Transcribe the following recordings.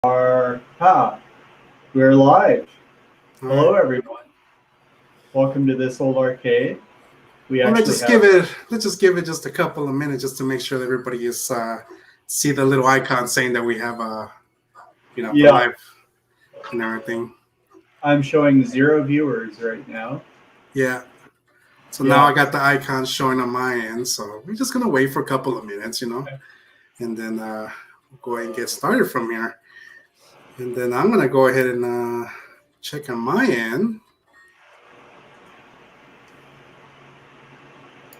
We're live. All Hello, right. everyone. Welcome to this old arcade. We Well, actually have, let's just give it just a couple of minutes just to make sure that everybody is see the little icon saying that we have the yeah, live and everything. I'm showing 0 viewers right now. Yeah. So now Yeah, I got the icons showing on my end. So we're just gonna wait for a couple of minutes, and then we'll go ahead and get started from here. And then I'm gonna go ahead and check on my end.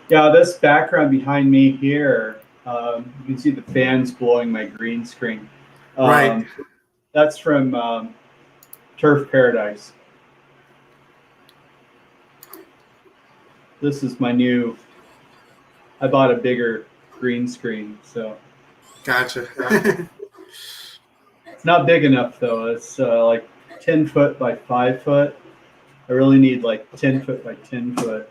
yeah. This background behind me here, you can see the fans blowing my green screen. Right. Um, that's from Turf Paradise. This is my new. I bought a bigger green screen, so Gotcha. it's not big enough though. It's like 10 foot by 5 foot. I really need like 10 foot by 10 foot.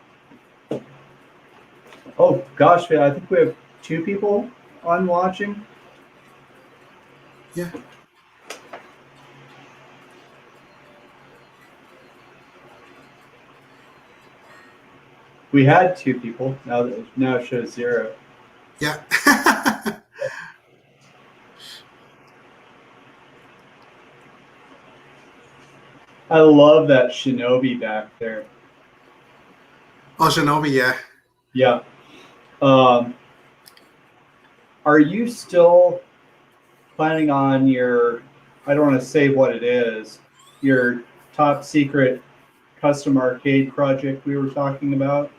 Oh gosh, I think we have two people on watching. Yeah. We had two people. Now it shows zero. Yeah. I love that Shinobi back there. Oh, Shinobi. Yeah. Yeah. Um, are you still planning on your? I don't want to say what it is. Your top secret custom arcade project we were talking about,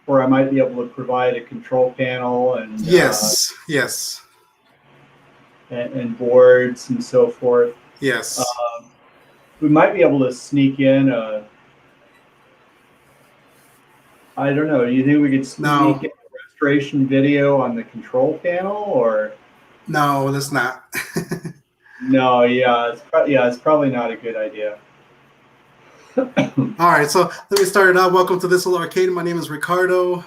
where I might be able to provide a control panel and Yes. Yes. and boards and so forth. Yes. We might be able to sneak in I don't know. Do you think we could sneak No. in a restoration video on the control panel, or No, that's not. no? It's probably not a good idea. All right, so let me start it out. Welcome to This Little Arcade. My name is Ricardo.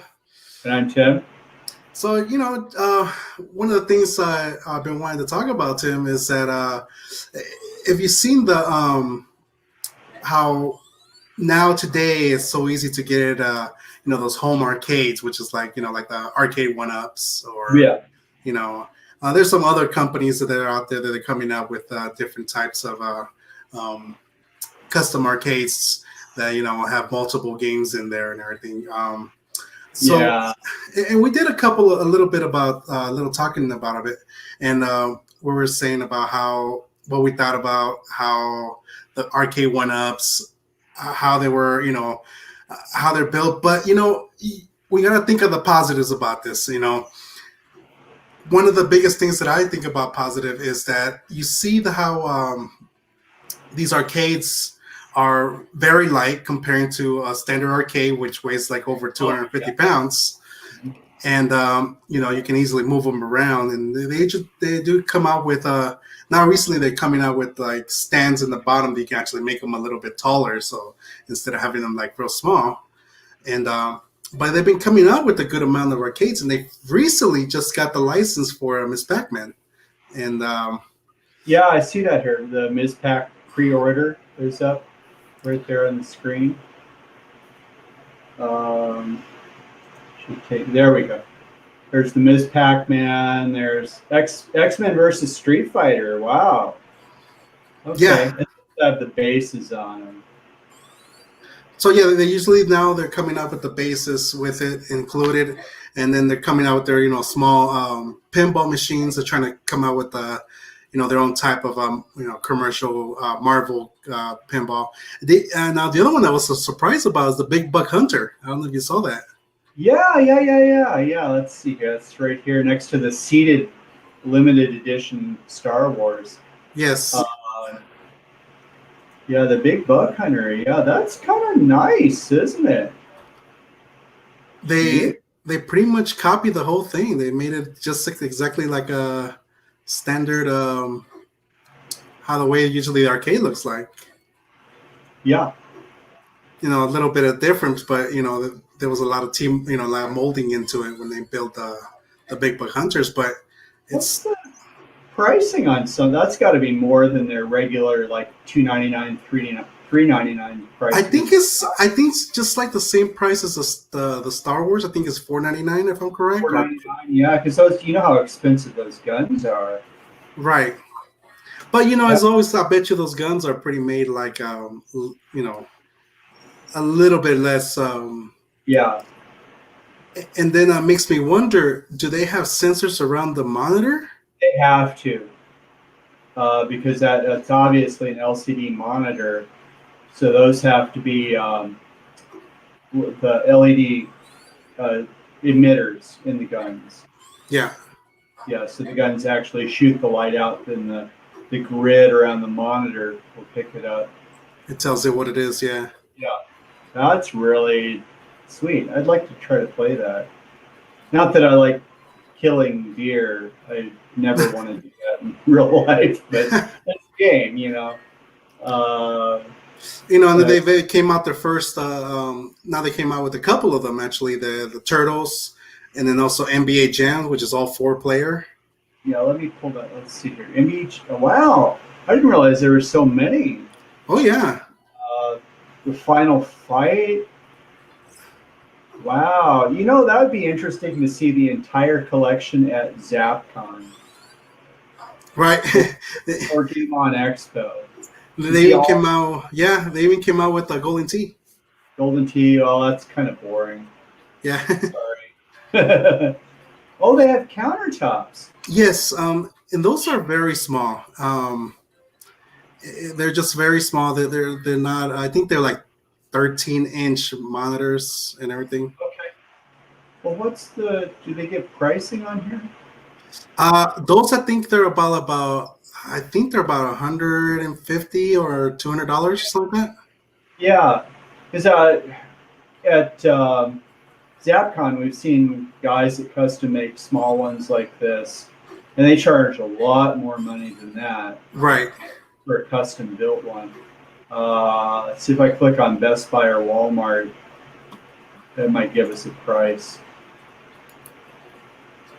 And I'm Tim. So, one of the things I've been wanting to talk about, Tim, is that if you've seen how now today it's so easy to get those home arcades, which is like like the arcade one ups, or Yeah, you know there's some other companies that are out there that are coming out with different types of um, custom arcades that have multiple games in there and everything. So, yeah, and we did a little bit about a little talking about it, and we were saying about what we thought about how the arcade one ups, how they were, how they're built. But we got to think of the positives about this. One of the biggest things that I think about positive is that you see how these arcades are very light comparing to a standard arcade, which weighs like over oh 250 yeah, pounds. And you can easily move them around, and they do come out with now recently they're coming out with like stands in the bottom that you can actually make them a little bit taller, so instead of having them like real small. And but they've been coming out with a good amount of arcades, and they recently just got the license for Miss Pac-Man. And yeah. I see that here. The Ms. Pac pre-order is up right there on the screen. There we go. There's the Ms. Pac-Man. There's X-Men versus Street Fighter. Wow. yeah, Okay. Let's have the bases on them. so yeah, they usually now they're coming out with the basis with it included, and then they're coming out with their small pinball machines. They're trying to come out with their own type of commercial Marvel pinball. Now the other one that was a surprise about is the Big Buck Hunter. I don't know if you saw that. Yeah. Let's see here. That's right here next to the seated limited edition Star Wars. Yes, Uh, yeah, the Big Buck Hunter. Yeah, that's kind of nice, isn't it? they Yeah. they pretty much copied the whole thing. They made it just exactly like a standard how the way usually the arcade looks like. Yeah. A little bit of difference, but there was a lot of a lot of molding into it when they built the Big Buck Hunters. But What's it's the pricing on some. That's got to be more than their regular like $2.99, $3.99 price. I think it's just like the same price as the Star Wars. I think it's $4.99 if I'm correct. $4.99. Yeah, because those, you know how expensive those guns are. Right. But as always, I bet you those guns are pretty made like a little bit less. Yeah. And then it makes me wonder: do they have sensors around the monitor? They have to, because that's obviously an LCD monitor. So those have to be the LED emitters in the guns. Yeah. Yeah, so the guns actually shoot the light out, then the grid around the monitor will pick it up. It tells it what it is, yeah. Yeah, that's really sweet. I'd like to try to play that. Not that I like killing deer. I never want to do that in real life, but that's a game, And they came out their first. Now they came out with a couple of them actually. The Turtles, and then also NBA Jam, which is all 4-player. Yeah, let me pull that. Let's see here. Oh, wow, I didn't realize there were so many. Oh yeah. The Final Fight. Wow, that would be interesting to see the entire collection at ZapCon. Right. Or Game On Expo. They even came out. Yeah, they even came out with a Golden Tee. Golden Tee. Oh, that's kind of boring. Yeah. Sorry. Oh, they have countertops. Yes, and those are very small. They're just very small. They're not. I think they're like 13-inch monitors and everything. Okay. Well, do they get pricing on here? Those I think they're about. I think they're about $150 or $200, something like that. Yeah, because at ZapCon we've seen guys that custom make small ones like this, and they charge a lot more money than that. Right. For a custom built one. Let's see if I click on Best Buy or Walmart. That might give us a price.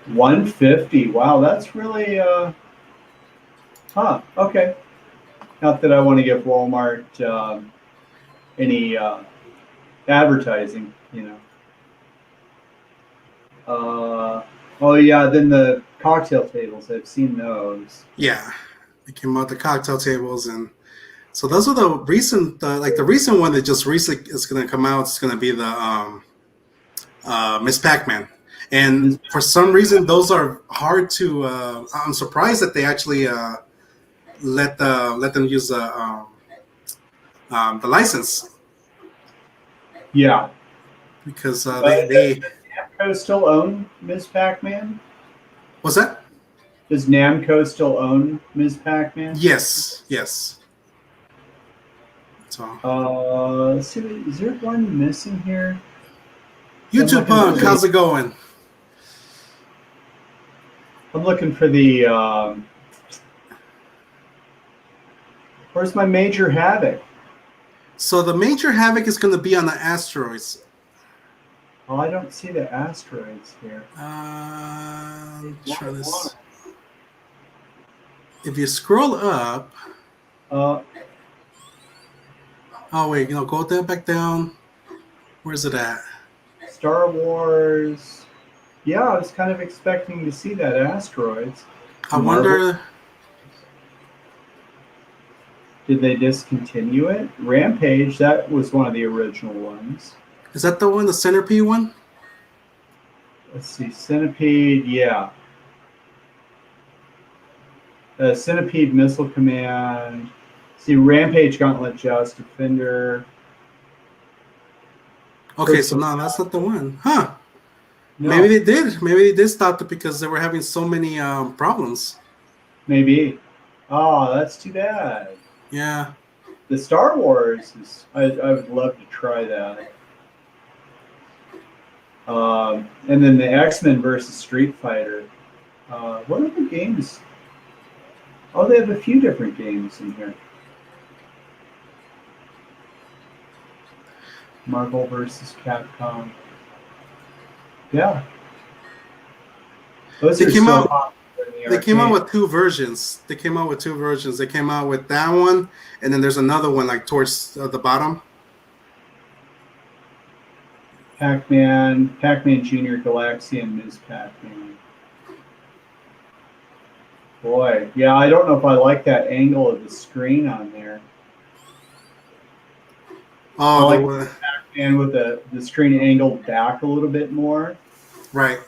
$150. Wow, that's really okay. Not that I want to give Walmart any advertising, Oh yeah, then the cocktail tables. I've seen those. Yeah, they came out the cocktail tables, and so those are the recent, the recent one that just recently is going to come out. It's going to be the Miss Pac-Man, and for some reason those are hard to. I'm surprised that they actually let them use the license. Yeah, because they. Namco still own Ms. Pac-Man? What's that? Does Namco still own Ms. Pac-Man? Yes. So. Let's see. Is there one missing here? YouTube Punk, how's it going? I'm looking for the. Where's my Major Havoc? So the Major Havoc is going to be on the asteroids. Oh, I don't see the asteroids here. Try this. If you scroll up. Oh wait, go there, back down. Where's it at? Star Wars. Yeah, I was kind of expecting to see that asteroids. I wonder. Did they discontinue it? Rampage, that was one of the original ones. Is that the one, the Centipede one? Let's see, Centipede, yeah. Centipede Missile Command. See, Rampage, Gauntlet, Joust, Defender. Okay, so no, that's not the one. Huh. No. Maybe they did. Maybe they did stop it because they were having so many problems. Maybe. Oh, that's too bad. Yeah. The Star Wars, I would love to try that. And then the X-Men versus Street Fighter. What other games? Oh, they have a few different games in here. Marvel versus Capcom. Yeah. Those They are came so out. popular. in the They came out arcade. with two versions. They came out with two versions. They came out with that one, and then there's another one like towards the bottom. Pac-Man Junior Galaxy, and Ms. Pac-Man. Boy, yeah, I don't know if I like that angle of the screen on there. I Oh, like the Pac-Man with the screen angled back a little bit more. right.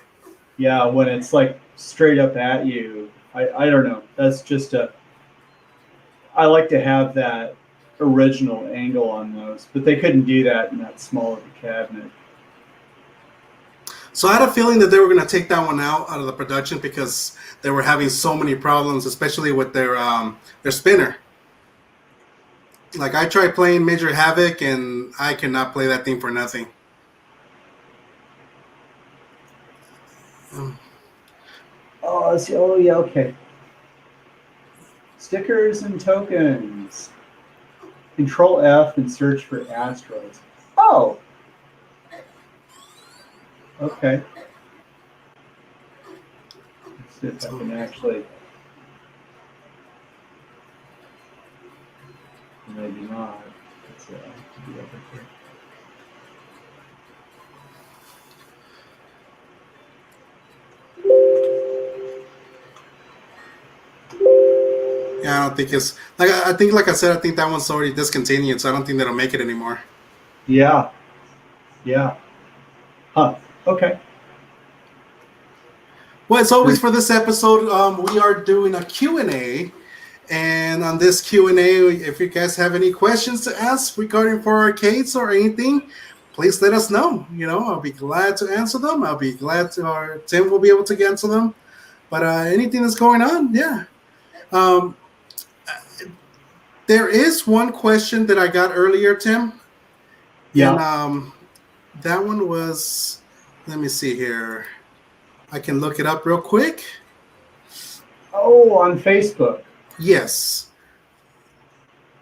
Yeah, when it's like straight up at you. I don't know. That's just I like to have that original angle on those, but they couldn't do that in that small of a cabinet. So I had a feeling that they were going to take that one out of the production because they were having so many problems, especially with their spinner. Like I tried playing Major Havoc, and I cannot play that thing for nothing. Oh, oh yeah, okay. Stickers and tokens. Control F and search for asteroids. Oh, okay. Let's see if I can actually. Maybe not. Let's do over here. Yeah, I don't think it's like I think, like I said, I think that one's already discontinued, so I don't think that'll make it anymore. Yeah. Yeah. Huh. Okay. Well, as always for this episode, we are doing a Q&A. And on this Q&A, if you guys have any questions to ask regarding for arcades or anything, please let us know. You know, I'll be glad to answer them. I'll be glad to, or Tim will be able to answer them. But anything that's going on, yeah. There is one question that I got earlier, Tim. Yeah. And that one was, let me see here. I can look it up real quick. Oh, on Facebook. Yes.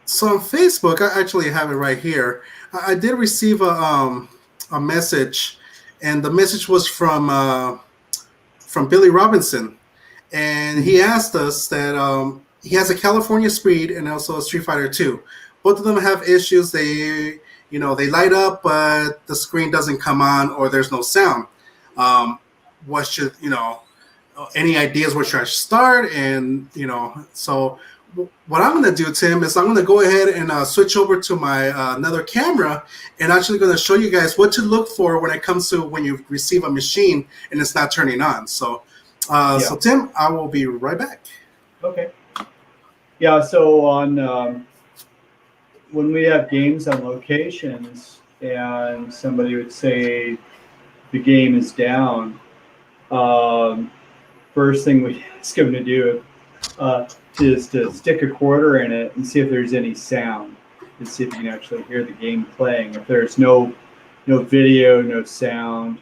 So on Facebook, I actually have it right here. I did receive a message, and the message was from Billy Robinson, and he asked us that he has a California Speed and also a Street Fighter 2. Both of them have issues. They light up, but the screen doesn't come on, or there's no sound. What should any ideas where should I start? And so what I'm going to do, Tim, is I'm going to go ahead and switch over to my another camera, and actually going to show you guys what to look for when it comes to when you receive a machine and it's not turning on. So, so Tim, I will be right back. Okay. Yeah. So on when we have games on locations, and somebody would say the game is down, first thing we ask them to do is to stick a quarter in it and see if there's any sound, and see if you can actually hear the game playing. If there's no video, no sound,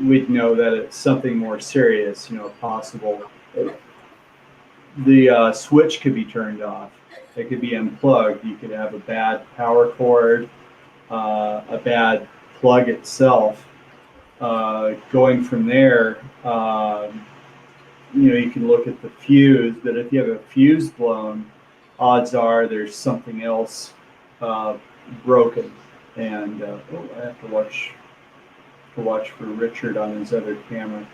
we'd know that it's something more serious. Possible. The switch could be turned off. It could be unplugged. You could have a bad power cord, a bad plug itself. Going from there, you can look at the fuse, but if you have a fuse blown, odds are there's something else broken. And I have to watch for Richard on his other camera.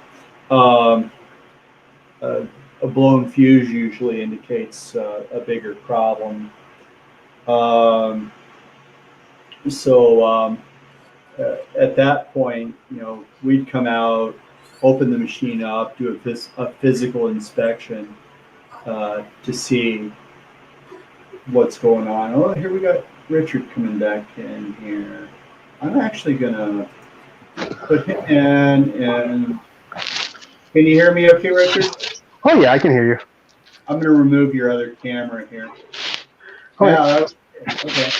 A blown fuse usually indicates a bigger problem. At that point, we'd come out, open the machine up, do a physical inspection to see what's going on. Oh, here we got Richard coming back in here. I'm actually gonna put him in, and can you hear me okay, Richard? Oh yeah, I can hear you. I'm gonna remove your other camera here. Okay. Yeah, okay.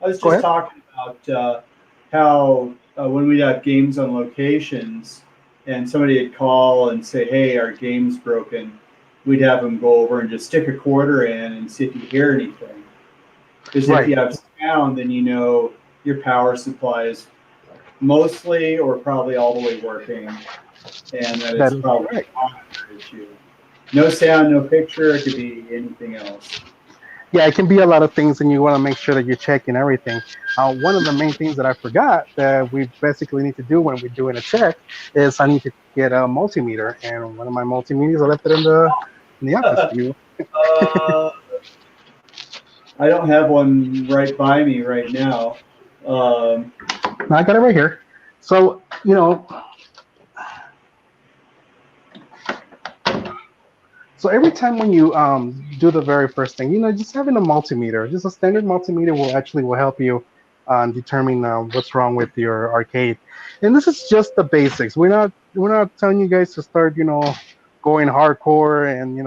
I was just talking about how when we have games on locations and somebody would call and say, hey, our game's broken, we'd have them go over and just stick a quarter in and see if you hear anything. Because if you have sound, then your power supply is mostly or probably all the way working, and that That it's is probably correct. a monitor issue. No sound, no picture. It could be anything else. Yeah, it can be a lot of things, and you want to make sure that you're checking everything. One of the main things that I forgot that we basically need to do when we're doing a check is I need to get a multimeter, and one of my multimeters I left it in the office. Uh, I don't have one right by me right now. I got it right here. So so every time when you do the very first thing, just having a multimeter, just a standard multimeter will help you determine what's wrong with your arcade. And this is just the basics. We're not telling you guys to start going hardcore and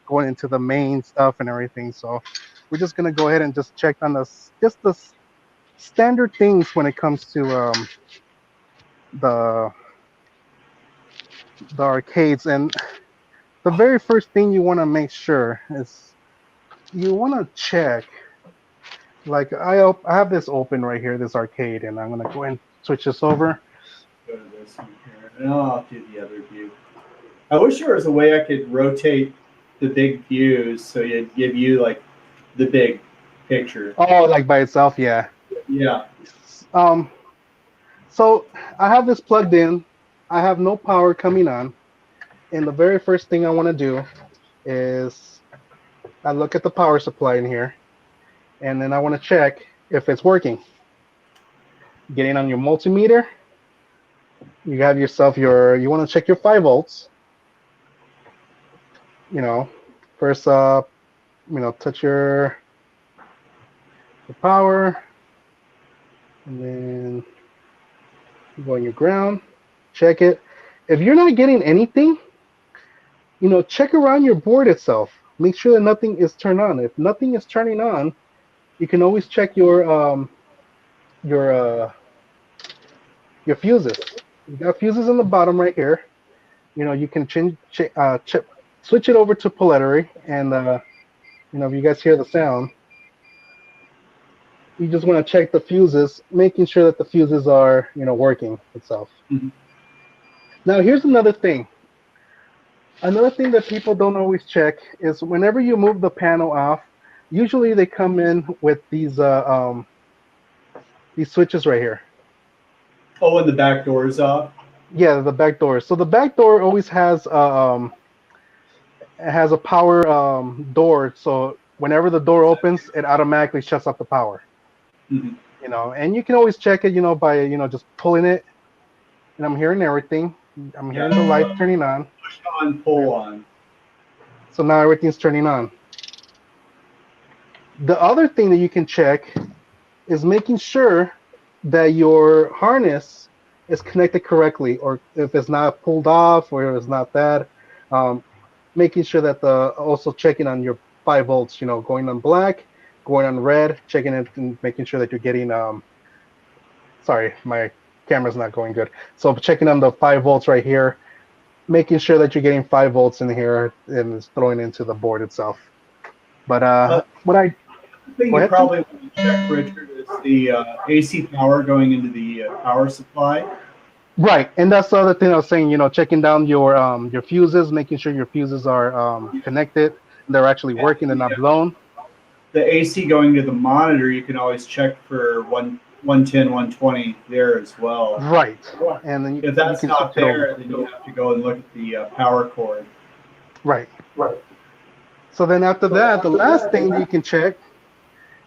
going into the main stuff and everything. So we're just gonna go ahead and just check on the standard things when it comes to the the arcades. And the very first thing you want to make sure is you want to check. Like I have this open right here, this arcade, and I'm gonna go and switch this over. Go to this one here, and I'll do the other view. I wish there was a way I could rotate the big views so it'd give you like the big picture. Oh, like by itself, yeah. Yeah. Um, so I have this plugged in. I have no power coming on, and the very first thing I want to do is I look at the power supply in here, and then I want to check if it's working. Getting on your multimeter, you have yourself you want to check your 5 volts. First touch your the power, and then you go on your ground, check it. If you're not getting anything, check around your board itself. Make sure that nothing is turned on. If nothing is turning on, you can always check your fuses. You got fuses on the bottom right here. You can switch it over to polarity, and if you guys hear the sound, you just want to check the fuses, making sure that the fuses are working itself. Mm-hmm. Now here's another thing. Another thing that people don't always check is whenever you move the panel off, usually they come in with these switches right here. Oh, and the back door is off? Yeah, the back door. So the back door always has a power door. So whenever the door opens, it automatically shuts off the power. Mm-hmm. And you can always check it, by just pulling it. And I'm hearing everything. I'm hearing the light turning on. Push on, pull on. So now everything's turning on. The other thing that you can check is making sure that your harness is connected correctly, or if it's not pulled off, or it's not that. Making sure that also checking on your 5 volts, going on black, going on red, checking it and making sure that you're getting. Sorry, my camera's not going good. So checking on the 5 volts right here, making sure that you're getting 5 volts in here and it's throwing into the board itself. But The thing Go you ahead. probably want to check, Richard, is the AC power going into the power supply. Right, and that's the other thing I was saying. Checking down your fuses, making sure your fuses are connected, they're actually working and not blown. The AC going to the monitor, you can always check for 110, 120 there as well. Right, and then If that's you can not switch it over. there, then you have to go and look at the power cord. Right. So then after that, the last thing that you can check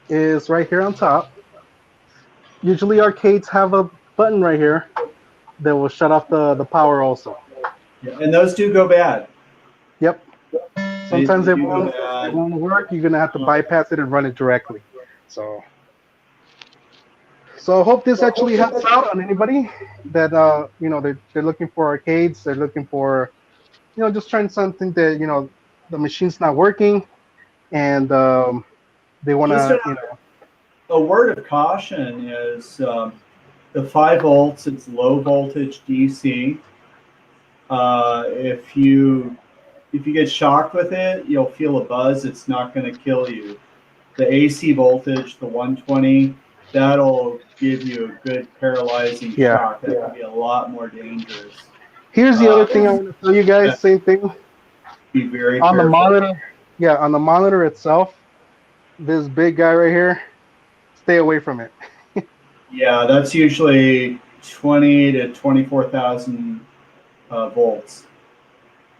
is right here on top. Usually arcades have a button right here that will shut off the power also. Yeah, and those do go bad. Yep. Sometimes They it do go won't bad. work. You're gonna have to bypass it and run it directly. So I hope this actually helps out on anybody that they're looking for arcades. They're looking for just trying something that the machine's not working, and they want to A word of caution is the 5 volts. It's low voltage DC. If you get shocked with it, you'll feel a buzz. It's not going to kill you. The AC voltage, the 120, that'll give you a good paralyzing Yeah. shock. That can be a lot more dangerous. Here's the other thing I want to tell you guys. Same thing Be very on the careful. monitor. Yeah, on the monitor itself, this big guy right here, stay away from it. Yeah, that's usually 20 to 24,000 volts.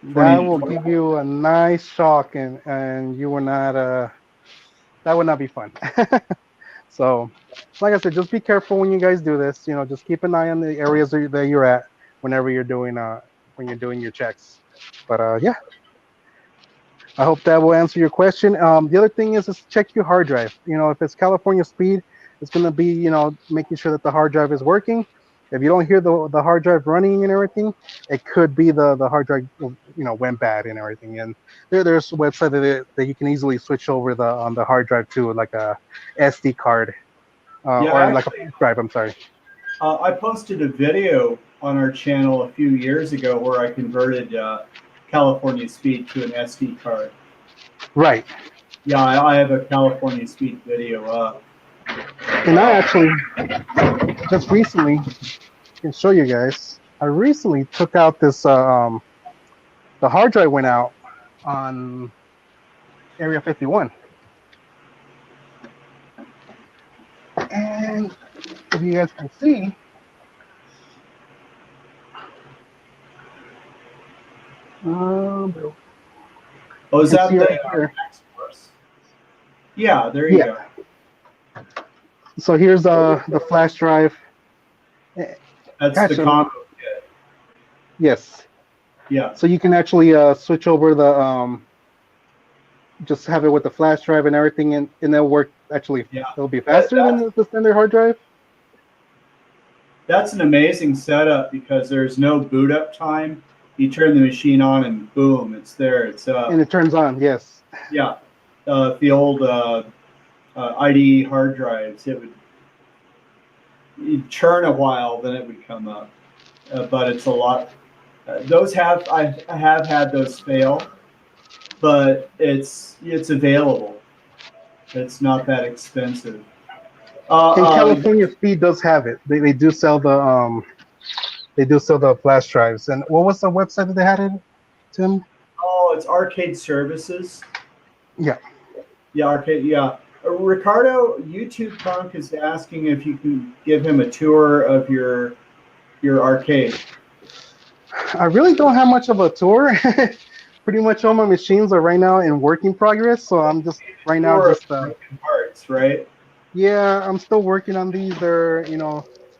That will give you a nice shock, and you will not. That would not be fun. So, like I said, just be careful when you guys do this. You know, just keep an eye on the areas that you're at whenever you're doing when you're doing your checks. But yeah, I hope that will answer your question. The other thing is check your hard drive. You know, if it's California speed, it's going to be, you know, making sure that the hard drive is working. If you don't hear the hard drive running and everything, it could be the hard drive, you know, went bad and everything. And there's a website that you can easily switch over on the hard drive to like a SD card Yeah, or actually, like a flash drive. I'm sorry. I posted a video on our channel a few years ago where I converted California Speed to an SD card. Right. Yeah, I have a California Speed video up. And I actually just recently can show you guys. I recently took out this. The hard drive went out on Area 51, and if you guys can see, Oh, is can that see the right here. X-Force? Yeah, there you Yeah. go. So here's the flash drive. That's Gotcha. the combo kit. Yes. Yeah. So you can actually switch over the just have it with the flash drive and everything, and it'll work. Actually, Yeah. it'll be faster than the standard hard drive. That's an amazing setup because there's no boot up time. You turn the machine on and boom, it's there. It's And it turns on. Yes. yeah. The old IDE hard drives, it would you'd churn a while, then it would come up. But it's a lot. I have had those fail, but it's available. It's not that expensive. And California Speed does have it. They do sell the flash drives. And what was the website that they had it, Tim? Oh, it's Arcade Services. Yeah. Yeah, Arcade. Yeah. Ricardo, YouTube Punk is asking if you can give him a tour of your arcade. I really don't have much of a tour. Pretty much all my machines are right now in work in progress. So I'm just right now Tour of just broken parts, right? yeah, I'm still working on these. They're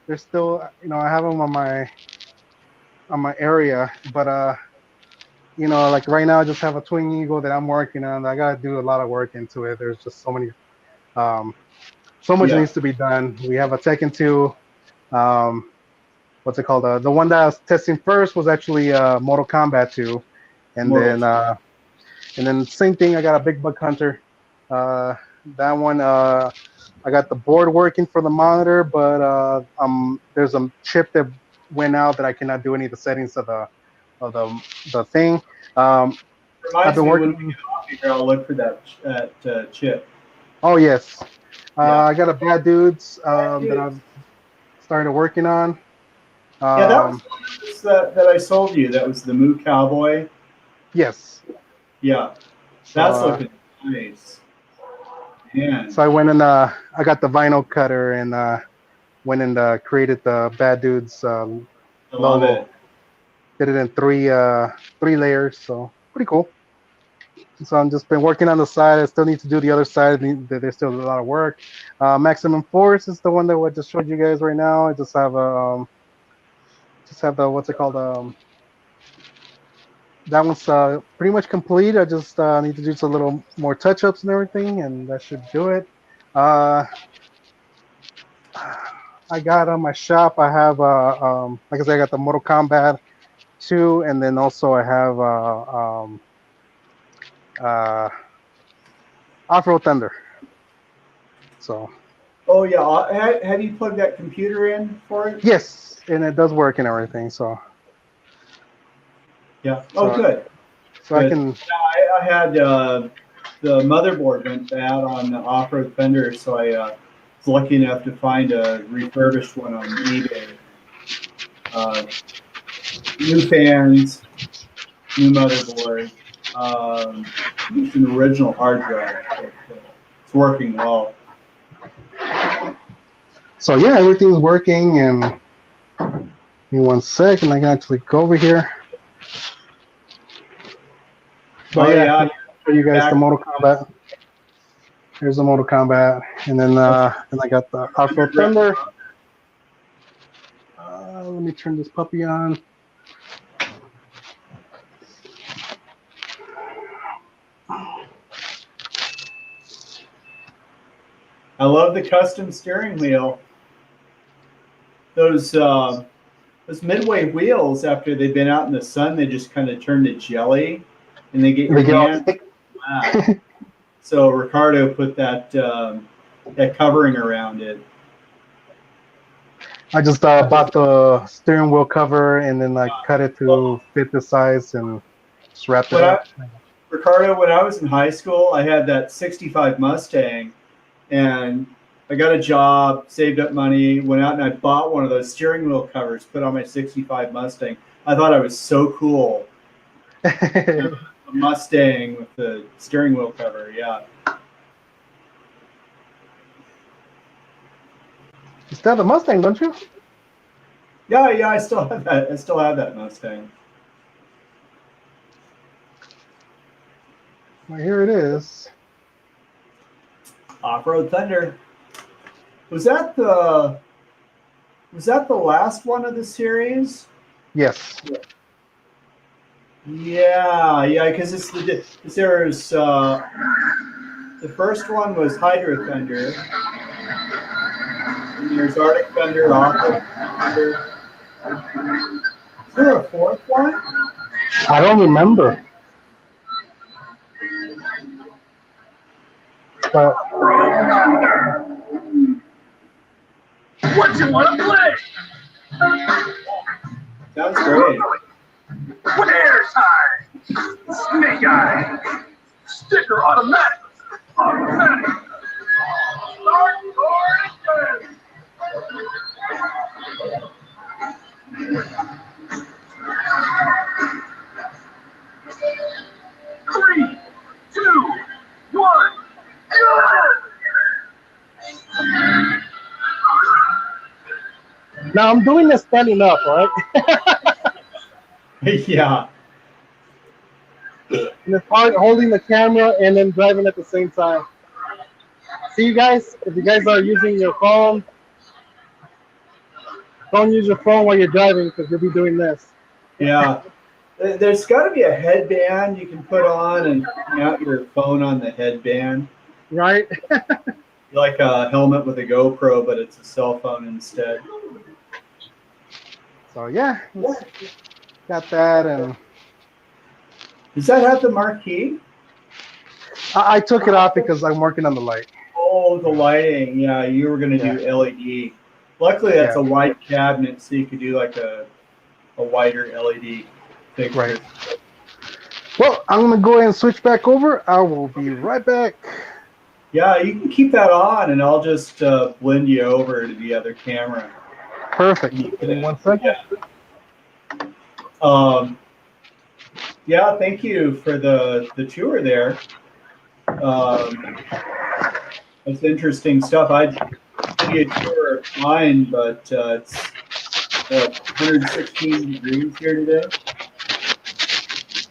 they're still I have them on my area, but like right now I just have a Twin Eagle that I'm working on. I gotta do a lot of work into it. There's just so many so much needs to be done. We have a Tekken 2. What's it called? The one that I was testing first was actually Mortal Kombat 2, and then same thing. I got a Big Bug Hunter. That one, I got the board working for the monitor, but there's a chip that went out that I cannot do any of the settings of the thing. I've Reminds been me working. when we get off here, I'll look for that chip. Oh yes, Yeah. I got a Bad Dudes that I'm starting working on. Yeah, that was that I sold you. That was the Moo Cowboy. Yes. Yeah, that's looking nice. Man. So I went and I got the vinyl cutter and went and created the Bad Dudes I love logo. it. Did it in three layers, so pretty cool. So I'm just been working on the side. I still need to do the other side. There's still a lot of work. Maximum Force is the one that I just showed you guys right now. I just have the what's it called? That one's pretty much complete. I just need to do just a little more touch-ups and everything, and that should do it. I got on my shop. I have like I said, I got the Mortal Kombat 2, and then also I have Off-Road Thunder. So. Oh yeah, have you plugged that computer in for it? Yes, and it does work and everything. So. Yeah. Oh, good. So good. I can. I had the motherboard went bad on the Off-Road Thunder, so I was lucky enough to find a refurbished one on eBay. New fans, new motherboard, it's an original hard drive. It's working well. So yeah, everything's working, and give me 1 second. I can actually go over here. But Yeah. show you guys Back. the Mortal Kombat. Here's the Mortal Kombat, and then I got the Afro Thunder. Let me turn this puppy on. I love the custom steering wheel. Those Midway wheels, after they've been out in the sun, they just kind of turn to jelly, and they get your hand flat. So Ricardo put that covering around it. I just bought the steering wheel cover, and then I cut it to fit the size and just wrapped it up. Ricardo, when I was in high school, I had that 65 Mustang, and I got a job, saved up money, went out and I bought one of those steering wheel covers, put on my 65 Mustang. I thought I was so cool. A Mustang with the steering wheel cover, yeah. You still have the Mustang, don't you? Yeah, I still have that. I still have that Mustang. Well, here it is. Off-Road Thunder. Was that the last one of the series? Yes. Yeah, because there's the first one was Hydro Thunder, and there's Arctic Thunder, Off-Road Thunder. Is there a fourth one? I don't remember. But what you want to play? Sounds great. Hair time. Snake eye. Sticker automatic. Automatic. Start your engine. 3, 2, 1, go! now I'm doing this standing up, right? Yeah. And it's hard holding the camera and then driving at the same time. See, you guys, if you guys are using your phone, don't use your phone while you're driving because you'll be doing this. Yeah. There's got to be a headband you can put on and mount your phone on the headband. Right? Like a helmet with a GoPro, but it's a cell phone instead. So yeah, got that, and Does that have the marquee? I took it off because I'm working on the light. Oh, the lighting. Yeah, you were going to do LED. Luckily, that's a wide cabinet, so you could do like a wider LED picture. Right. Well, I'm going to go ahead and switch back over. I will be right back. Yeah, you can keep that on, and I'll just blend you over to the other camera. Perfect. Give me 1 second. Yeah, thank you for the tour there. It's interesting stuff. I'd give you a tour of mine, but it's 116 degrees here today.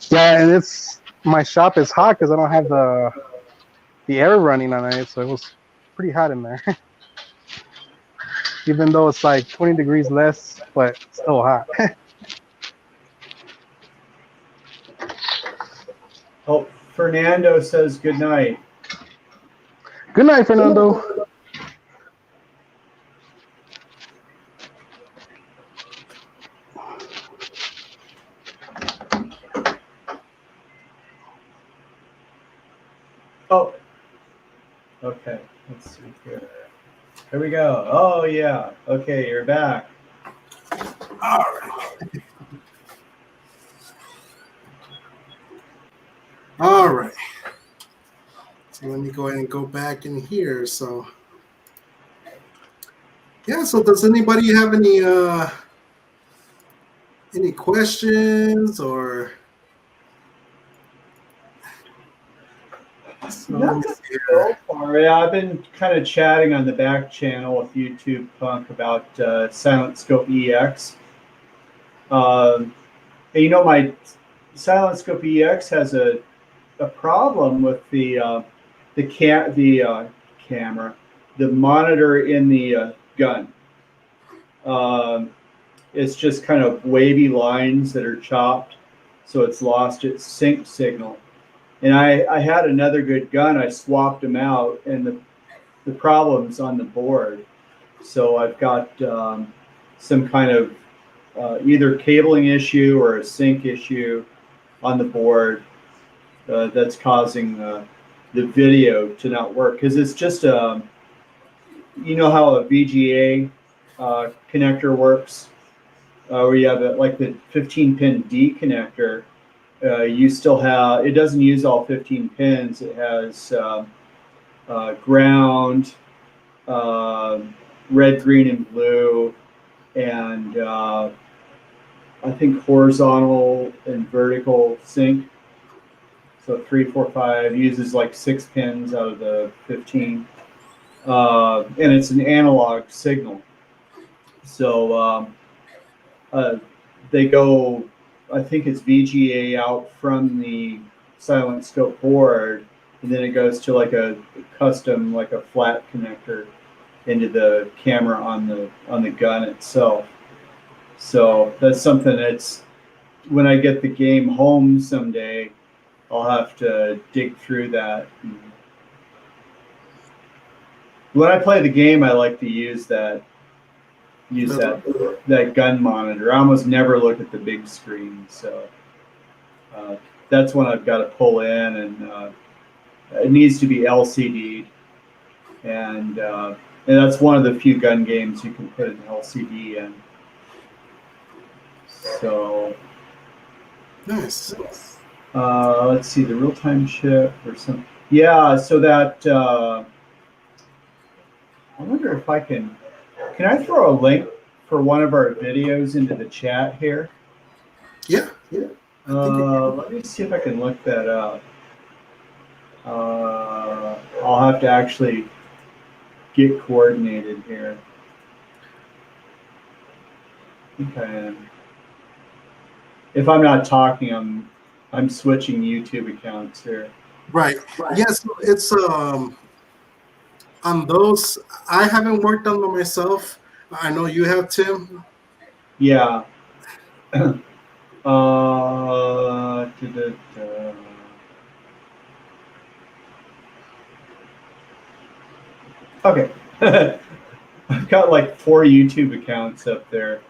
Yeah, and my shop is hot because I don't have the air running on it, so it was pretty hot in there. Even though it's like 20 degrees less, but still hot. Oh, Fernando says good night. Good night, Fernando. Oh, okay. Let's see here. Here we go. Oh, yeah. Okay, you're back. All right. All right. So let me go ahead and go back in here. So Yeah. So does anybody have any questions or? So let me Nothing see here. so far. Yeah, I've been kind of chatting on the back channel with YouTube Punk about Silent Scope EX. And you know, my Silent Scope EX has a problem with the camera, the monitor in the gun. Um, it's just kind of wavy lines that are chopped, so it's lost its sync signal. And I had another good gun. I swapped them out, and the problem's on the board. So I've got some kind of either cabling issue or a sync issue on the board that's causing the video to not work. Because it's just you know how a VGA connector works, where you have like the 15-pin D connector. You still have, it doesn't use all 15 pins. It has ground, red, green, and blue, and I think horizontal and vertical sync. So 3, 4, 5 uses like 6 pins out of the 15, and it's an analog signal. So they go, I think it's VGA out from the Silent Scope board, and then it goes to like a custom, like a flat connector into the camera on the gun itself. So that's something that's, when I get the game home someday, I'll have to dig through that. When I play the game, I like to use that gun monitor. I almost never look at the big screen, so that's when I've got to pull in, and it needs to be LCD, and that's one of the few gun games you can put an LCD in. So Nice. let's see, the real-time chip or some. Yeah, so that I wonder if I can I throw a link for one of our videos into the chat here? Yeah. Let me see if I can look that up. I'll have to actually get coordinated here. Okay. If I'm not talking, I'm switching YouTube accounts here. Right. Yes, it's on those. I haven't worked on them myself. I know you have, Tim. Yeah. Okay. I've got like 4 YouTube accounts up there.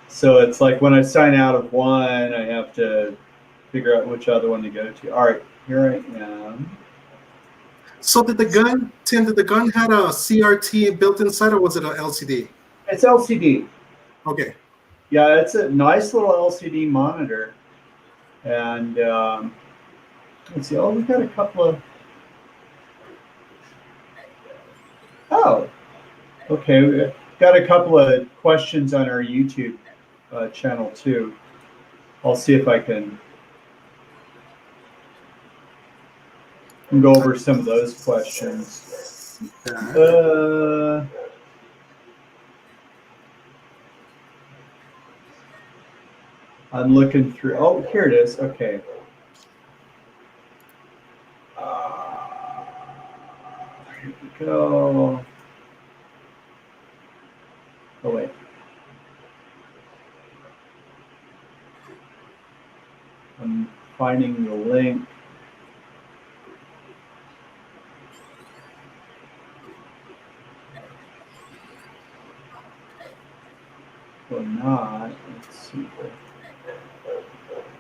So it's like when I sign out of one, I have to figure out which other one to go to. All right, here I am. So did the gun, Tim, did the gun had a CRT built inside, or was it an LCD? It's LCD. Okay. Yeah, it's a nice little LCD monitor. And let's see. Oh, we've got a couple of. Oh, okay. We've got a couple of questions on our YouTube channel too. I'll see if I can go over some of those questions. I'm looking through. Oh, here it is. Okay. Here we go. Oh, wait. I'm finding the link. Or not. Let's see.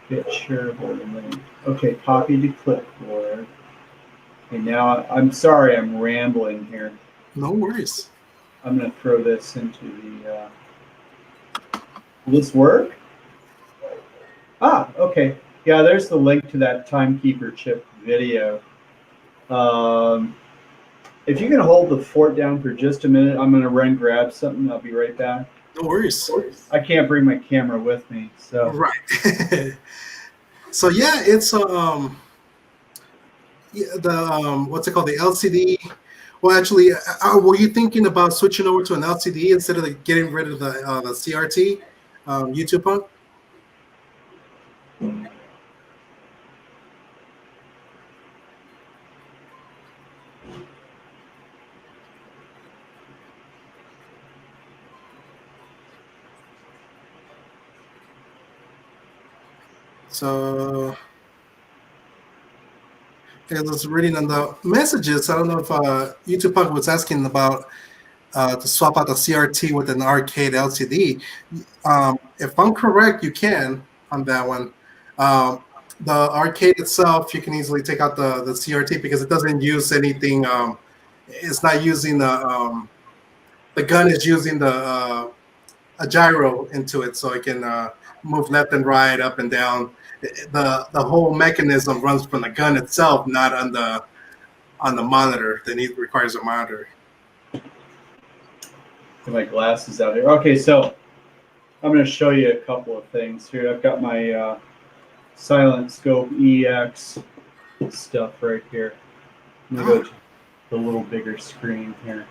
Get shareable link. Okay, copy to clipboard. Okay, now I'm sorry, I'm rambling here. No worries. I'm going to throw this into the. Will this work? Ah, okay. Yeah, there's the link to that Timekeeper chip video. If you can hold the fort down for just a minute, I'm going to run grab something. I'll be right back. No worries. I can't bring my camera with me, so. Right. So yeah, it's what's it called, the LCD. Well, actually, were you thinking about switching over to an LCD instead of getting rid of the CRT, YouTube Punk? So I was reading on the messages. I don't know if YouTube Punk was asking about to swap out the CRT with an arcade LCD. If I'm correct, you can on that one. The arcade itself, you can easily take out the CRT because it doesn't use anything. It's not using the gun is using a gyro into it, so it can move left and right, up and down. The whole mechanism runs from the gun itself, not on the monitor. That requires a monitor. Get my glasses out here. Okay, so I'm going to show you a couple of things here. I've got my Silent Scope EX stuff right here. I'm going to go to the little bigger screen here.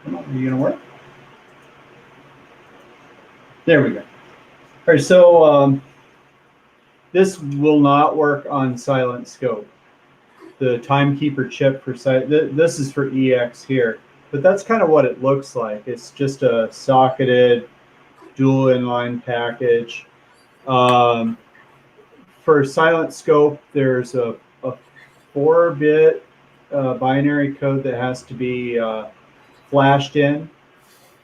Come on, are you going to work? There we go. All right, so this will not work on Silent Scope. The Timekeeper chip for this is for EX here, but that's kind of what it looks like. It's just a socketed dual inline package. For Silent Scope, there's a 4-bit binary code that has to be flashed in,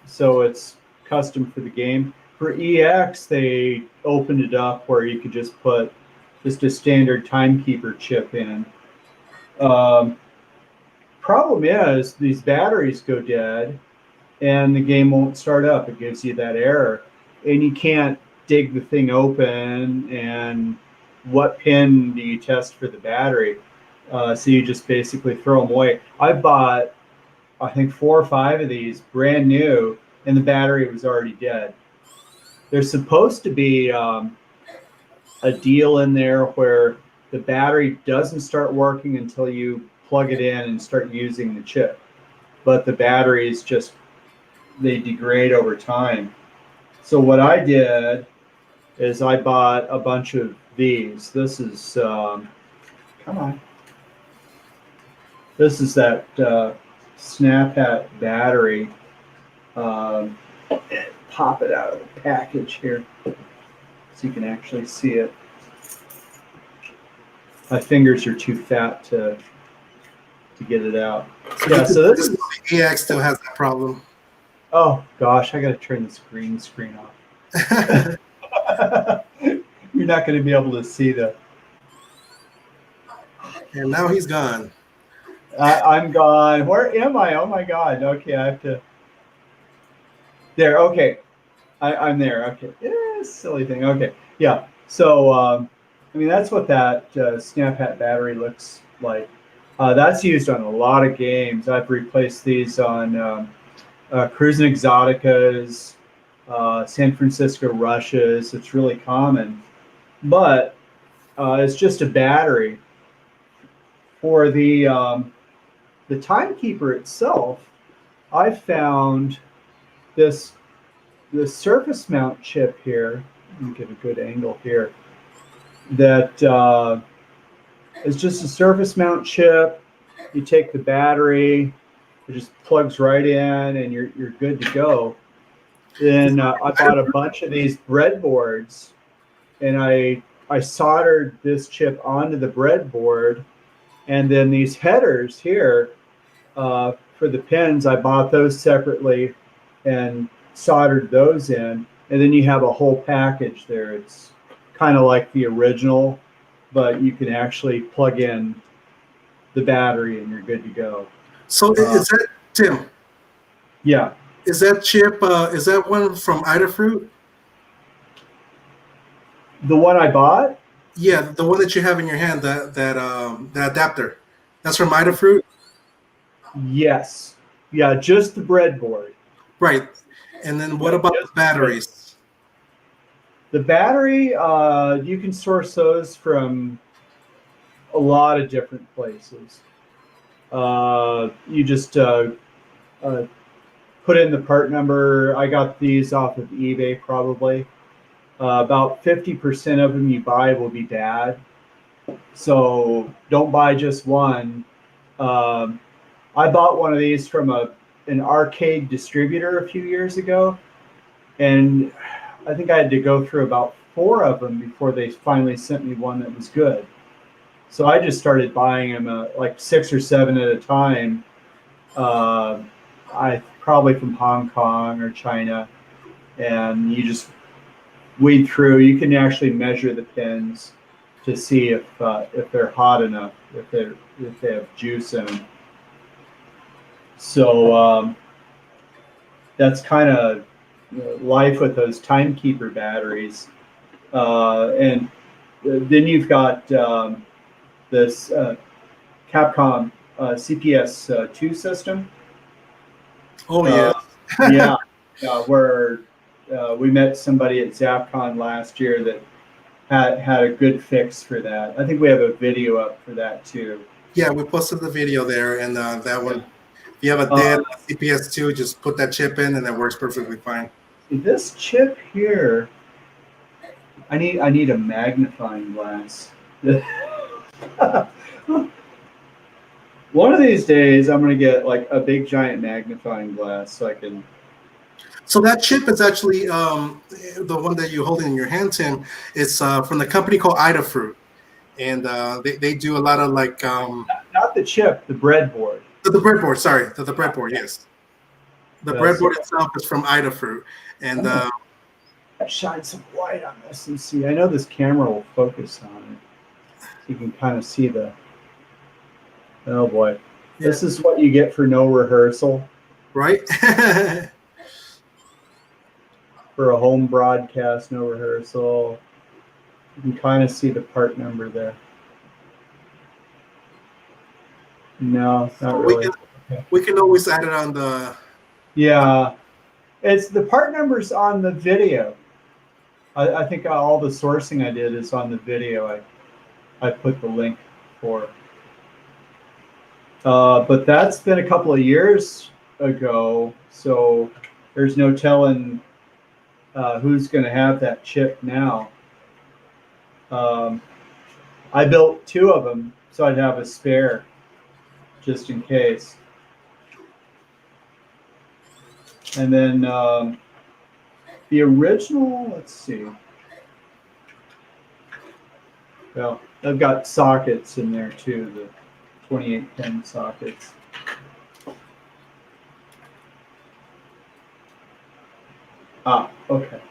so it's custom for the game. For EX, they opened it up where you could just put just a standard Timekeeper chip in. Problem is, these batteries go dead and the game won't start up. It gives you that error. And you can't dig the thing open, and what pin do you test for the battery? So you just basically throw them away. I bought, I think, 4 or 5 of these brand new, and the battery was already dead. There's supposed to be a deal in there where the battery doesn't start working until you plug it in and start using the chip. But the batteries just, they degrade over time. So what I did is I bought a bunch of these. This is, come on. This is that Snap Hat battery. Pop it out of the package here so you can actually see it. My fingers are too fat to get it out. Yeah, so this is EX still has that problem. Oh gosh, I gotta turn this green screen off. You're not gonna be able to see the. And now he's gone. I'm gone. Where am I? Oh my God. Okay, I have to. There. Okay, I'm there. Okay. Yeah, silly thing. Okay. Yeah. So I mean, that's what that Snap Hat battery looks like. That's used on a lot of games. I've replaced these on Cruis'n Exoticas, San Francisco Rushes. It's really common, but it's just a battery. For the Timekeeper itself, I found this surface mount chip here. Let me get a good angle here. That is just a surface mount chip. You take the battery, it just plugs right in, and you're good to go. Then I bought a bunch of these breadboards, and I soldered this chip onto the breadboard, and then these headers here for the pins, I bought those separately and soldered those in, and then you have a whole package there. It's kind of like the original, but you can actually plug in the battery and you're good to go. So is that, Tim? Yeah. Is that chip, is that one from Adafruit? The one I bought? Yeah, the one that you have in your hand, that adapter. That's from Idafruit? Yes. Yeah, just the breadboard. Right. And then what about the batteries? The battery, you can source those from a lot of different places. You just put in the part number. I got these off of eBay probably. About 50% of them you buy will be bad. So don't buy just one. Um, I bought one of these from an arcade distributor a few years ago, and I think I had to go through about 4 of them before they finally sent me one that was good. So I just started buying them like 6 or 7 at a time. I probably from Hong Kong or China, and you just weed through. You can actually measure the pins to see if they're hot enough, if they have juice in them. So that's kind of life with those timekeeper batteries. And then you've got this Capcom CPS 2 system. Oh, yeah. Yeah, where we met somebody at ZapCon last year that had a good fix for that. I think we have a video up for that too. Yeah, we posted the video there, and that one, if you have a dead CPS2, just put that chip in, and it works perfectly fine. This chip here, I need a magnifying glass. One of these days, I'm gonna get like a big giant magnifying glass so I can. So that chip is actually the one that you're holding in your hand, Tim. It's from the company called Idafruit, and they do a lot of like Not the chip, the breadboard. the breadboard. Sorry, the breadboard. Yes, the breadboard itself is from Idafruit, and shine some light on this and see. I know this camera will focus on it, so you can kind of see the. Oh boy, this is what you get for no rehearsal. Right. For a home broadcast, no rehearsal. You can kind of see the part number there. No, not really. We can always add it on the. Yeah, it's the part numbers on the video. I think all the sourcing I did is on the video. I put the link for. But that's been a couple of years ago, so there's no telling who's going to have that chip now. I built 2 of them so I'd have a spare just in case. And then the original, let's see. Well, I've got sockets in there too, the 28 pin sockets. Okay.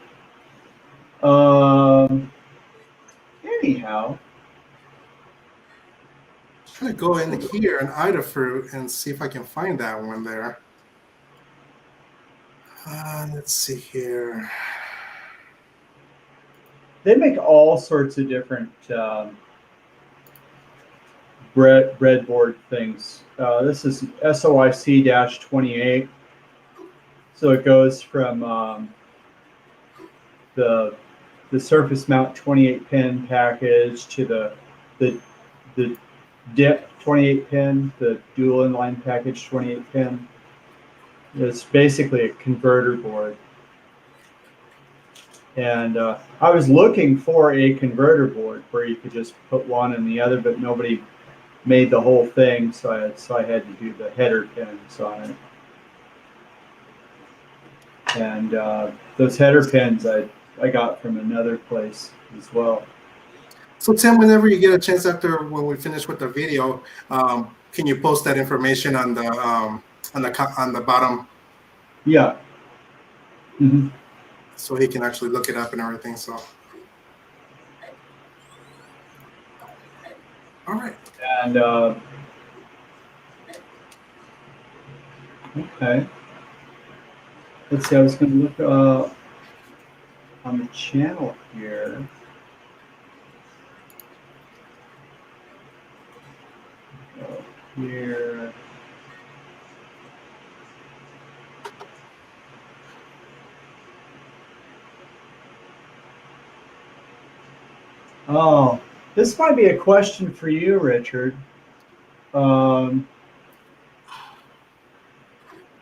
Anyhow, I'm gonna go in here in Idafruit and see if I can find that one there. Let's see here. they make all sorts of different breadboard things. This is SOIC-28. So it goes from the surface mount 28 pin package to the dip 28 pin, the dual inline package 28 pin. It's basically a converter board. And I was looking for a converter board where you could just put one in the other, but nobody made the whole thing, so I had to do the header pins on it. And those header pins I got from another place as well. So Tim, whenever you get a chance after when we finish with the video, can you post that information on the bottom? Yeah. Mm-hmm. So he can actually look it up and everything. So, all right. And okay. Let's see. I was going to look on the channel here. here. Oh, this might be a question for you, Richard. Well,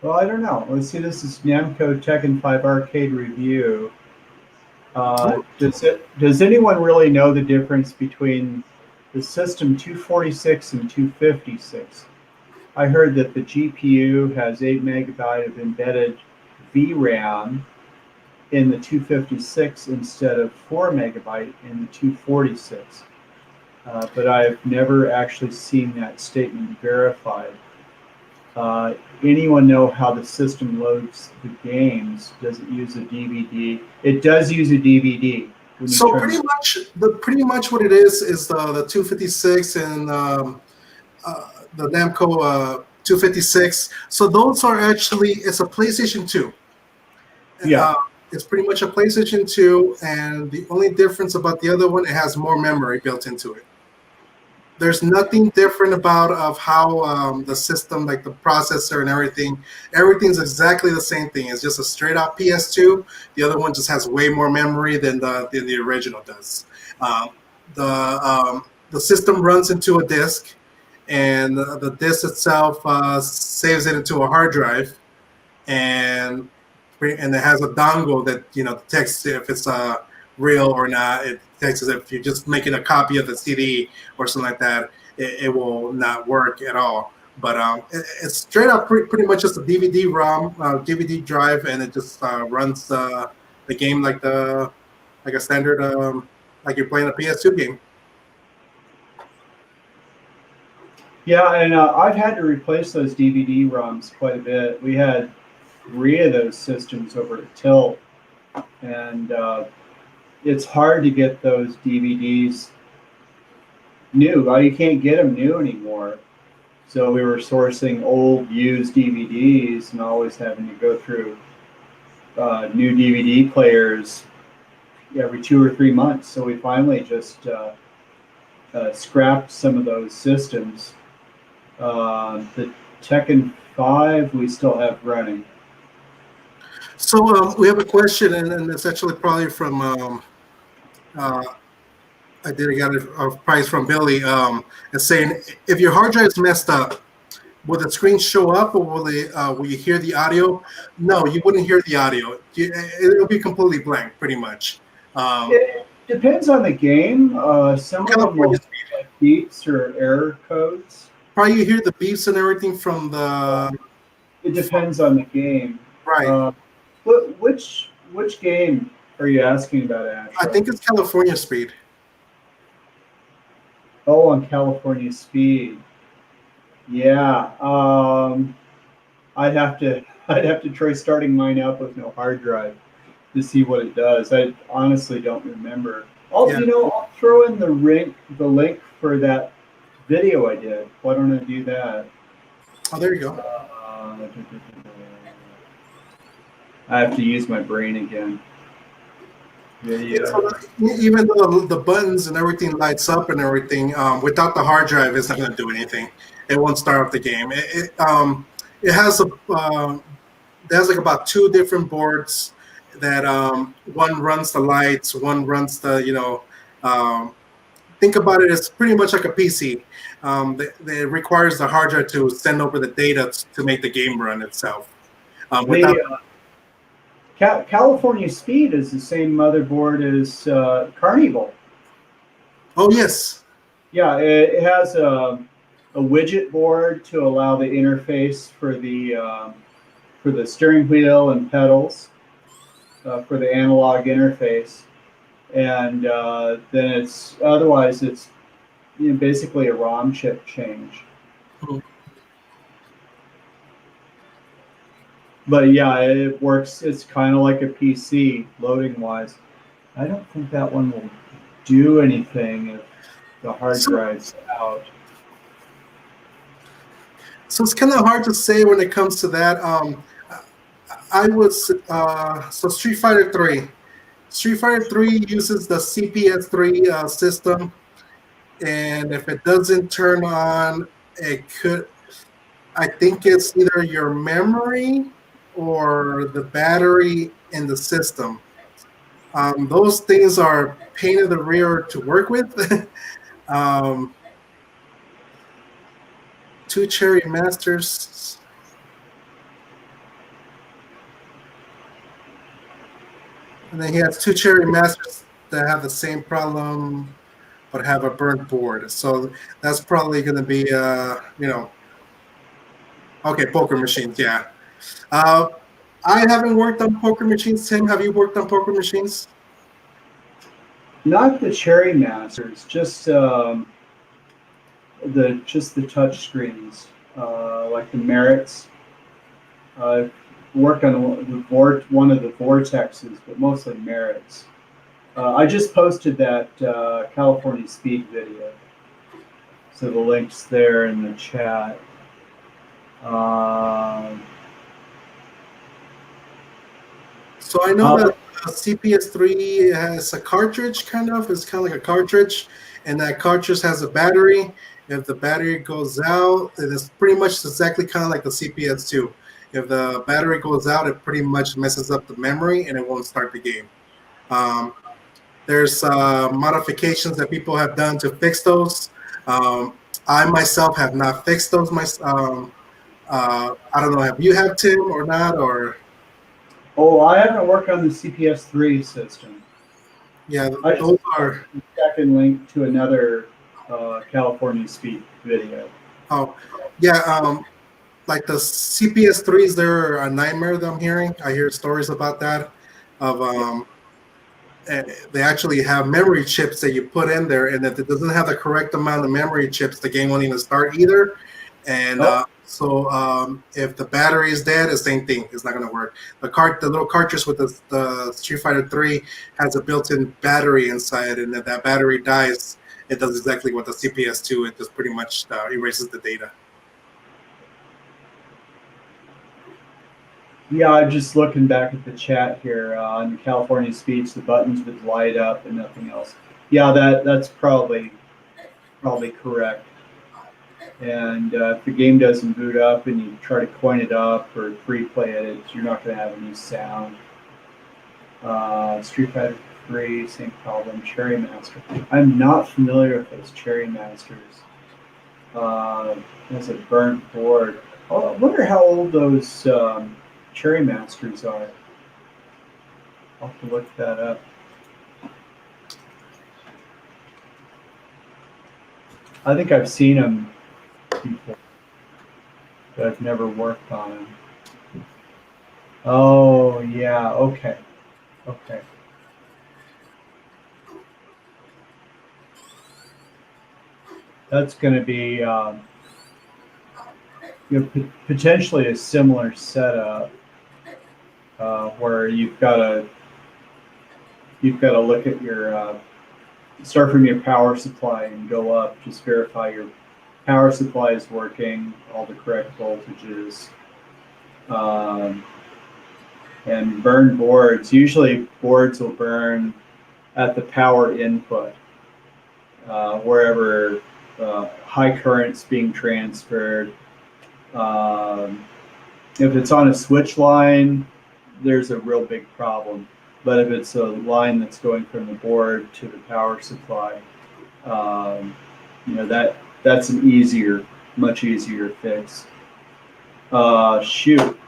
I don't know. Let's see. This is Namco Tekken 5 Arcade Review. Does anyone really know the difference between the System 246 and 256? I heard that the GPU has 8 megabyte of embedded VRAM in the 256 instead of 4 megabyte in the 246. But I've never actually seen that statement verified. Anyone know how the system loads the games? Does it use a DVD? It does use a DVD. So pretty much what it is the 256 and the Namco 256. So those are actually, it's a PlayStation 2. Yeah. It's pretty much a PlayStation 2, and the only difference about the other one, it has more memory built into it. There's nothing different about of how the system, like the processor and everything. Everything's exactly the same thing. It's just a straight out PS2. The other one just has way more memory than the original does. The system runs into a disk, and the disk itself saves it into a hard drive, and it has a dongle that detects if it's real or not. It detects if you're just making a copy of the CD or something like that, it will not work at all. But it's straight up pretty much just a DVD-ROM, DVD drive, and it just runs the game like a standard, like you're playing a PS2 game. Yeah, and I've had to replace those DVD-ROMs quite a bit. We had 3 of those systems over at Tilt, and it's hard to get those DVDs new. Well, you can't get them new anymore. So we were sourcing old used DVDs and always having to go through new DVD players every 2 or 3 months. So we finally just scrapped some of those systems. The Tekken 5 we still have running. So we have a question, and it's actually probably from I got a price from Billy. It's saying, if your hard drive is messed up, will the screen show up, or will you hear the audio? No, you wouldn't hear the audio. It'll be completely blank, pretty much. It depends on the game. Some of them will have beeps or error codes. Probably you hear the beeps and everything from the. It depends on the game. Right. Which game are you asking about, Ash? I think it's California Speed. Oh, on California Speed. Yeah. I'd have to try starting mine up with no hard drive to see what it does. I honestly don't remember. I'll throw in the link for that video I did. Why don't I do that? Oh, there you go. I have to use my brain again. Yeah. So even though the buttons and everything lights up and everything, without the hard drive, it's not going to do anything. It won't start up the game. It has like about 2 different boards that one runs the lights, one runs the think about it as pretty much like a PC. It requires the hard drive to send over the data to make the game run itself. California Speed is the same motherboard as Carnival. Oh, yes. Yeah, it has a widget board to allow the interface for the steering wheel and pedals for the analog interface, and then it's basically a ROM chip change. Mm-hmm. But yeah, it works. It's kind of like a PC loading wise. I don't think that one will do anything if the hard drive's out. So it's kind of hard to say when it comes to that. So Street Fighter 3. Street Fighter 3 uses the CPS3 system, and if it doesn't turn on, it could. I think it's either your memory or the battery in the system. Those things are pain in the rear to work with. um, two Cherry Masters. And then he has two Cherry Masters that have the same problem but have a burnt board. So that's probably going to be, okay, poker machines, yeah. I haven't worked on poker machines. Tim, have you worked on poker machines? Not the Cherry Masters, just the touch screens, like the Merits. I've worked on one of the Vortexes, but mostly Merits. I just posted that California Speed video, so the link's there in the chat. So I know that CPS3 has a cartridge, kind of. It's kind of like a cartridge, and that cartridge has a battery. If the battery goes out, it is pretty much exactly kind of like the CPS2. If the battery goes out, it pretty much messes up the memory and it won't start the game. There's modifications that people have done to fix those. I myself have not fixed those. I don't know, have you had, Tim, or not? Or Oh, I haven't worked on the CPS3 system. yeah, I those are. Second link to another California Speed video. Oh, yeah. Like the CPS3s, they're a nightmare that I'm hearing. I hear stories about that. They actually have memory chips that you put in there, and if it doesn't have the correct amount of memory chips, the game won't even start either. And so if the battery is dead, the same thing. It's not going to work. The little cartridge with the Street Fighter 3 has a built-in battery inside, and if that battery dies, it does exactly what the CPS2. It just pretty much erases the data. Yeah, I'm just looking back at the chat here on California Speeds. The buttons would light up and nothing else. Yeah, that's probably correct. And if the game doesn't boot up and you try to coin it up or free play it, you're not going to have any sound. Street Fighter 3, same problem. Cherry Master. I'm not familiar with those Cherry Masters. There's a burnt board. Oh, I wonder how old those Cherry Masters are. I'll have to look that up. I think I've seen them before, but I've never worked on them. Oh, yeah, okay. Okay. That's going to be potentially a similar setup where you've got to look at your start from your power supply and go up. Just verify your power supply is working, all the correct voltages, and burn boards. Usually boards will burn at the power input, wherever high current's being transferred. If it's on a switch line, there's a real big problem. But if it's a line that's going from the board to the power supply, that's an much easier fix. Shoot,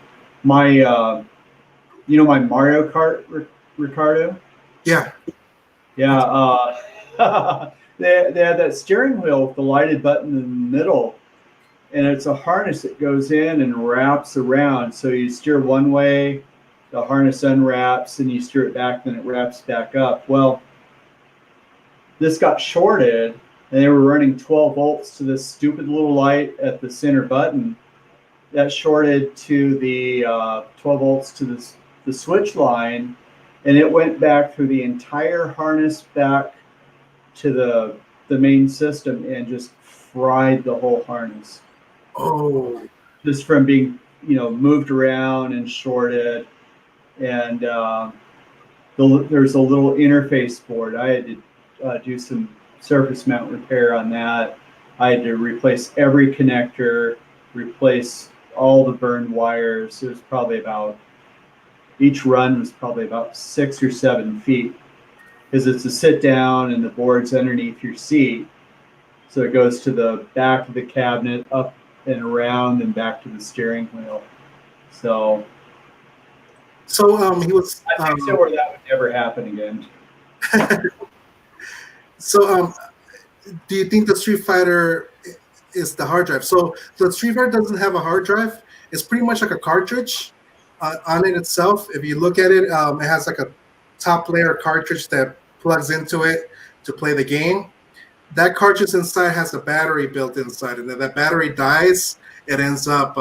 my my Mario Kart, Ricardo? Yeah. Yeah. They have that steering wheel with the lighted button in the middle, and it's a harness that goes in and wraps around. So you steer one way, the harness unwraps, and you steer it back, then it wraps back up. Well, this got shorted, and they were running 12 volts to this stupid little light at the center button. That shorted to the 12 volts to the switch line, and it went back through the entire harness back to the main system and just fried the whole harness. Oh. Just from being, moved around and shorted. And there's a little interface board. I had to do some surface mount repair on that. I had to replace every connector, replace all the burned wires. It was probably about, each run was probably about 6 or 7 feet, because it's a sit down and the board's underneath your seat. So it goes to the back of the cabinet, up and around and back to the steering wheel. So So he was. I think so, where that would never happen again. So do you think the Street Fighter is the hard drive? So the Street Fighter doesn't have a hard drive. It's pretty much like a cartridge on it itself. If you look at it, it has like a top layer cartridge that plugs into it to play the game. That cartridge inside has a battery built inside, and if that battery dies, it ends up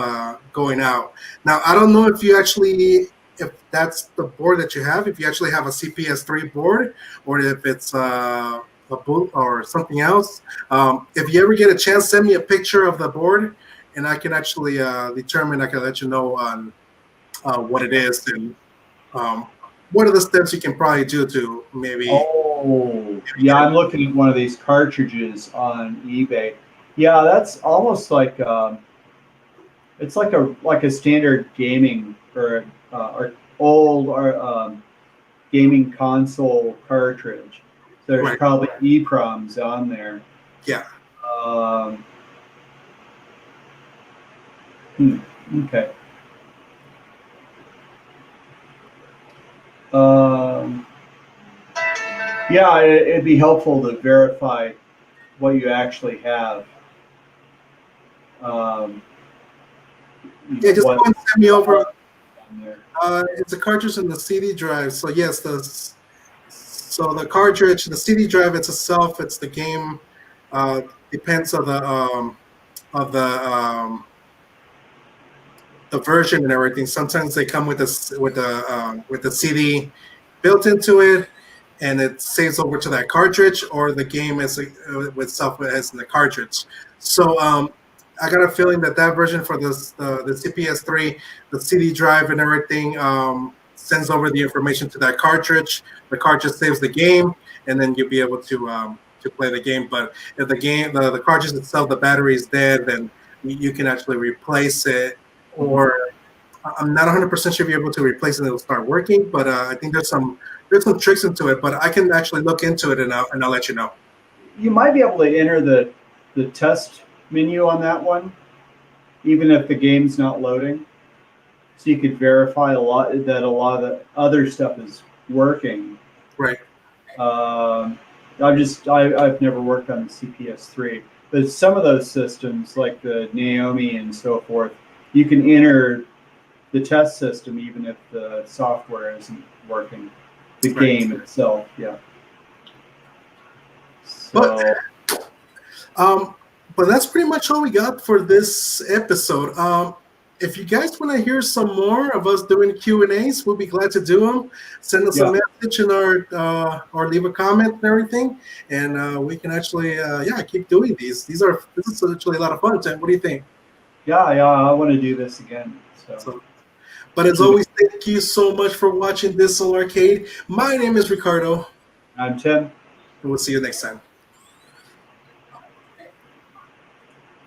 going out. Now, I don't know if you actually, if that's the board that you have, if you actually have a CPS3 board, or if it's a boot or something else. If you ever get a chance, send me a picture of the board, and I can actually determine. I can let you know on what it is and what are the steps you can probably do to maybe. Oh, yeah, I'm looking at one of these cartridges on eBay. Yeah, that's almost like it's like a standard gaming or old or gaming console cartridge. So there's Right. probably EPROMs on there. Yeah. Okay. Yeah, it'd be helpful to verify what you actually have. Yeah, just go what- and send me over. on there. It's a cartridge in the CD drive. So yes, so the cartridge, the CD drive itself, it's the game. Depends on the version and everything. Sometimes they come with the CD built into it, and it saves over to that cartridge, or the game is itself as in the cartridge. So I got a feeling that version for the CPS3, the CD drive and everything, sends over the information to that cartridge. The cartridge saves the game, and then you'll be able to play the game. But if the cartridge itself, the battery is dead, then you can actually replace it. Or I'm not 100% sure if you're able to replace it and it'll start working. But I think there's some tricks into it. But I can actually look into it and I'll let you know. You might be able to enter the test menu on that one, even if the game's not loading. So you could verify a lot of the other stuff is working. Right. I've never worked on the CPS3, but some of those systems, like the Naomi and so forth, you can enter the test system even if the software isn't working. The game itself, yeah. So, But that's pretty much all we got for this episode. If you guys want to hear some more of us doing Q&As, we'll be glad to do them. Send us a message in or leave a comment and everything, and we can actually keep doing these. This is actually a lot of fun, Tim. What do you think? Yeah, I want to do this again. So. But as always, thank you so much for watching this Soul Arcade. My name is Ricardo. I'm Tim. And we'll see you next time.